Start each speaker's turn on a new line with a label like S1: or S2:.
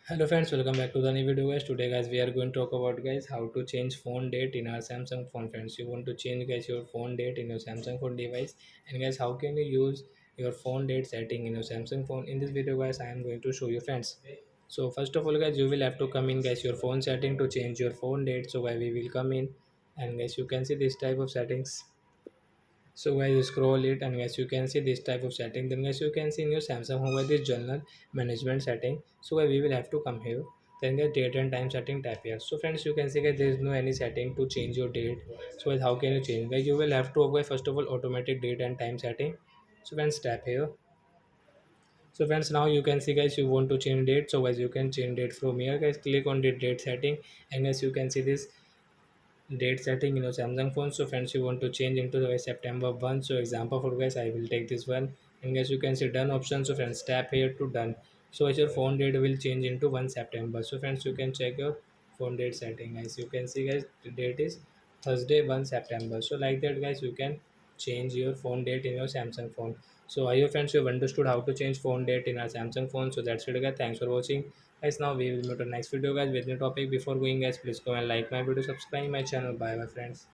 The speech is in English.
S1: Hello friends, welcome back to the new video guys. Today guys we are going to talk about guys how to change phone date in our Samsung phone friends. You want to change guys your phone date in your Samsung phone device, and guys how can you use your phone date setting in your Samsung phone. In this video guys I am going to show you friends. So first of all guys you will have to come in guys your phone setting to change your phone date. So guys we will come in, and guys you can see this type of settings. So guys you scroll it, and guys you can see this type of setting. Then guys you can see in your Samsung home this journal management setting. So guys we will have to come here, then the date and time setting tap here. So friends you can see guys there is no any setting to change your date. So guys how can you change guys? You will have to apply first of all automatic date and time setting. So friends tap here. So friends now you can see guys you want to change date. So guys you can change date from here guys. Click on the date setting, and guys you can see this date setting in your Samsung phone. So friends you want to change into the September 1. So example for guys I will take this one, and guys you can see done option. So friends tap here to done. So as your phone date will change into 1 September. So friends you can check your phone date setting guys. You can see guys the date is Thursday 1 September. So like that guys you can change your phone date in your Samsung phone. So I hope friends you have understood how to change phone date in our Samsung phone. So that's it guys. Thanks for watching. Guys, now we will meet on next video guys with new topic. Before going guys, please go and like my video, subscribe my channel. Bye my friends.